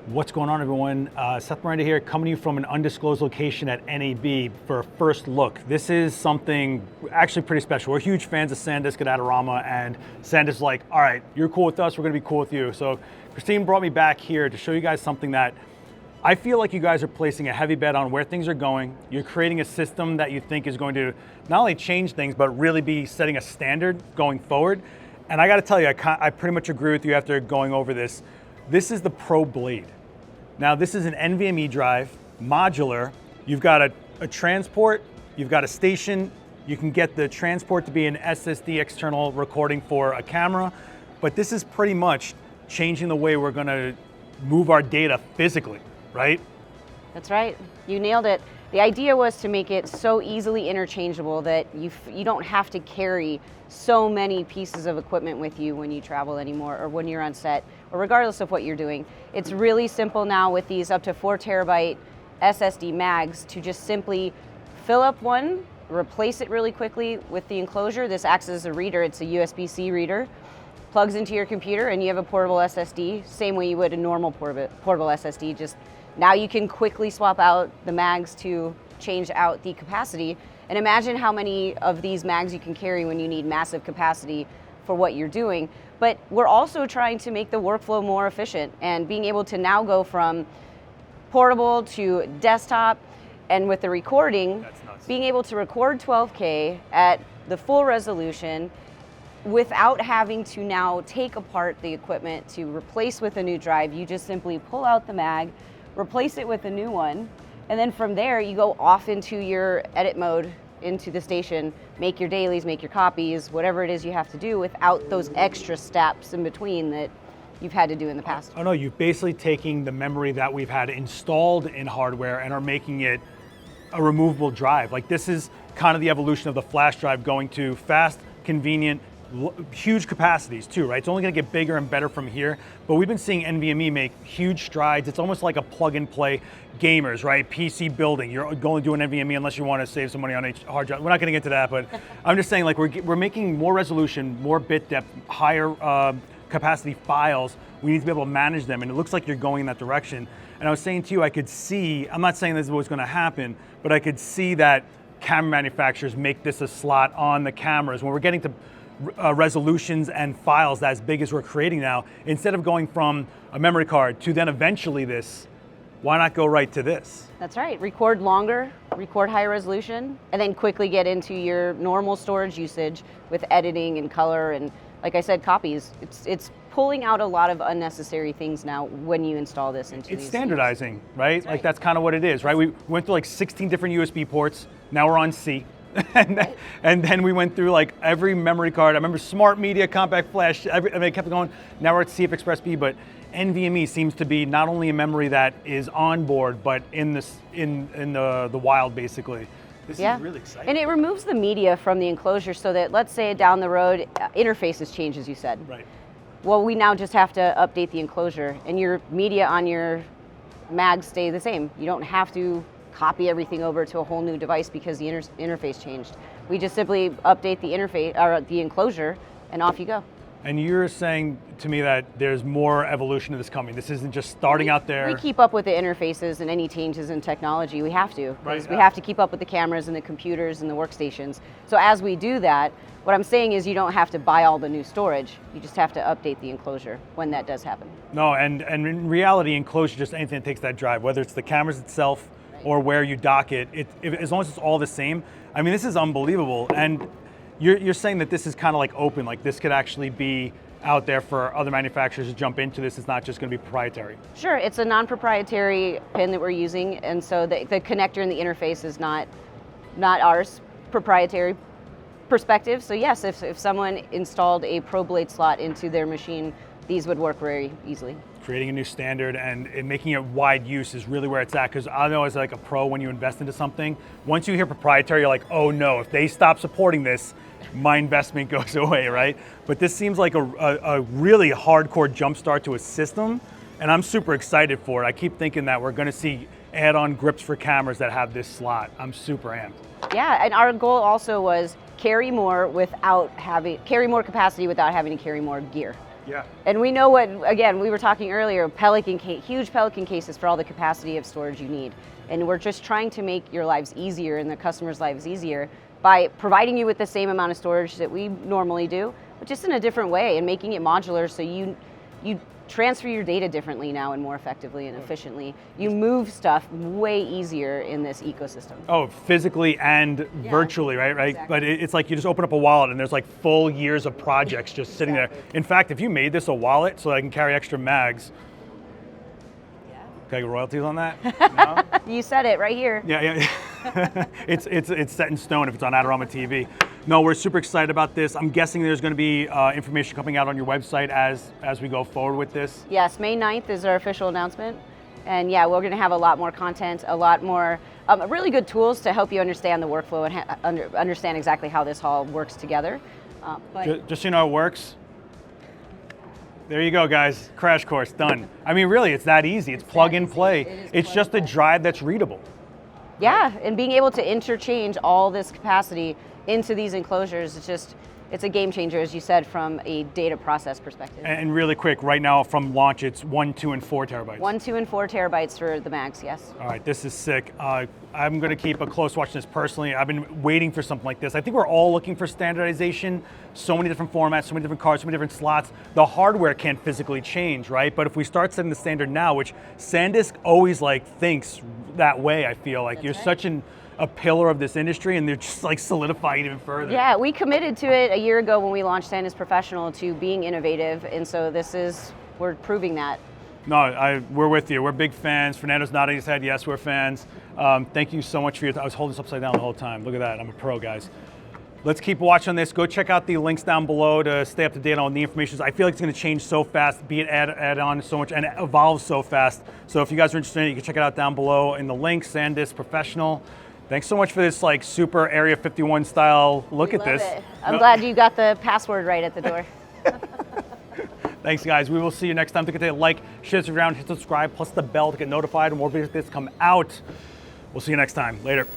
What's going on, everyone? Seth Miranda here, coming to you from an undisclosed location at NAB for a first look. This is something actually pretty special. We're huge fans of Sandisk at Adorama, and Sandisk's like, all right, you're cool with us, we're gonna be cool with you. So Christine brought me back here to show you guys something that I feel like you guys are placing a heavy bet on where things are going. You're creating a system that you think is going to not only change things, but really be setting a standard going forward. And I gotta tell you, I pretty much agree with you after going over this. This is the PRO-BLADE. Now this is an NVMe drive, modular. You've got a transport, you've got a station, you can get the transport to be an SSD external recording for a camera, but this is pretty much changing the way we're gonna move our data physically, right? That's right, you nailed it. The idea was to make it so easily interchangeable that you don't have to carry so many pieces of equipment with you when you travel anymore, or when you're on set, or regardless of what you're doing. It's really simple now with these up to 4 terabyte SSD mags to just simply fill up one, replace it really quickly with the enclosure. This acts as a reader, it's a USB-C reader, plugs into your computer, and you have a portable SSD, same way you would a normal portable SSD. Just now you can quickly swap out the mags to change out the capacity. And imagine how many of these mags you can carry when you need massive capacity for what you're doing. But we're also trying to make the workflow more efficient, and being able to now go from portable to desktop, and with the recording, being able to record 12K at the full resolution without having to now take apart the equipment to replace with a new drive. You just simply pull out the mag, replace it with a new one, and then from there you go off into your edit mode, into the station, make your dailies, make your copies, whatever it is you have to do without those extra steps in between that you've had to do in the past. Oh no, you're basically taking the memory that we've had installed in hardware and are making it a removable drive. Like, this is kind of the evolution of the flash drive, going to fast, convenient, huge capacities too, right? It's only gonna get bigger and better from here, but we've been seeing NVMe make huge strides. It's almost like a plug and play gamers, right? PC building, you're going to do an NVMe unless you wanna save some money on a hard drive. We're not gonna get into that, but I'm just saying, like, we're making more resolution, more bit depth, higher capacity files. We need to be able to manage them, and it looks like you're going in that direction. And I was saying to you, I could see, I'm not saying this is what's gonna happen, but I could see that camera manufacturers make this a slot on the cameras. When we're getting to resolutions and files as big as we're creating now, instead of going from a memory card to then eventually this, why not go right to this? That's right, record longer, record higher resolution, and then quickly get into your normal storage usage with editing and color and, like I said, copies. It's pulling out a lot of unnecessary things now when you install this into these. It's standardizing, right? Like, that's kind of what it is, right? We went through like 16 different USB ports, now we're on C. and then we went through like every memory card. I remember Smart Media, Compact Flash, it kept going. Now we're at CF Express B, but NVMe seems to be not only a memory that is on board, but in the wild, basically. This is really exciting. And it removes the media from the enclosure so that, let's say down the road, interfaces change, as you said. Right. Well, we now just have to update the enclosure, and your media on your mags stay the same. You don't have to copy everything over to a whole new device because the interface changed. We just simply update the interface, or the enclosure, and off you go. And you're saying to me that there's more evolution of this coming. This isn't just starting out there. We keep up with the interfaces and any changes in technology. We have to, because we have to keep up with the cameras and the computers and the workstations. So as we do that, what I'm saying is you don't have to buy all the new storage. You just have to update the enclosure when that does happen. No, and in reality, enclosure, just anything that takes that drive, whether it's the cameras itself, or where you dock it, as long as it's all the same. I mean, this is unbelievable. And you're saying that this is kind of like open, like this could actually be out there for other manufacturers to jump into this. It's not just gonna be proprietary. Sure, it's a non-proprietary pin that we're using, and so the connector and the interface is not ours, proprietary perspective. So yes, if someone installed a PRO-BLADE slot into their machine, these would work very easily. Creating a new standard and making it wide use is really where it's at, because I know as like a pro, when you invest into something, once you hear proprietary, you're like, oh no, if they stop supporting this, my investment goes away, right? But this seems like a really hardcore jumpstart to a system, and I'm super excited for it. I keep thinking that we're gonna see add-on grips for cameras that have this slot. I'm super amped. Yeah, and our goal also was carry more capacity without having to carry more gear. Yeah. And we know what, again, we were talking earlier, huge Pelican cases for all the capacity of storage you need. And we're just trying to make your lives easier and the customers' lives easier by providing you with the same amount of storage that we normally do, but just in a different way and making it modular so you transfer your data differently now and more effectively and efficiently. You move stuff way easier in this ecosystem. Oh, physically and virtually, right? Exactly. But it's like you just open up a wallet and there's like full years of projects just sitting there. In fact, if you made this a wallet so I can carry extra mags, can I get royalties on that? No? You said it right here. Yeah. It's set in stone if it's on Adorama TV. No, we're super excited about this. I'm guessing there's going to be information coming out on your website as we go forward with this. Yes, May 9th is our official announcement. And yeah, we're going to have a lot more content, a lot more really good tools to help you understand the workflow and understand exactly how this all works together. Just so you know how it works. There you go, guys. Crash course, done. I mean, really, it's that easy. It's plug and play. It's just a drive that's readable. Yeah, and being able to interchange all this capacity into these enclosures, it's a game changer, as you said, from a data process perspective. And really quick, right now from launch, it's 1, 2, and 4 terabytes. 1, 2, and 4 terabytes for the mags, yes. All right, this is sick. I'm going to keep a close watch on this personally. I've been waiting for something like this. I think we're all looking for standardization. So many different formats, so many different cards, so many different slots. The hardware can't physically change, right? But if we start setting the standard now, which Sandisk always thinks that way, I feel like you're such a pillar of this industry, and they're just solidifying it even further. Yeah, we committed to it a year ago when we launched Sandisk Professional to being innovative, and so we're proving that. No, we're with you. We're big fans. Fernando's nodding his head. Yes, we're fans. Thank you so much for I was holding this upside down the whole time. Look at that. I'm a pro, guys. Let's keep watching this. Go check out the links down below to stay up to date on the information. I feel like it's going to change so fast, be it add on so much, and it evolves so fast. So if you guys are interested in it, you can check it out down below in the links, Sandisk Professional. Thanks so much for this super Area 51 style look at this. I'm glad you got the password right at the door. Thanks, guys. We will see you next time. Don't forget to like, share this around, hit subscribe, plus the bell to get notified when more videos like this come out. We'll see you next time. Later.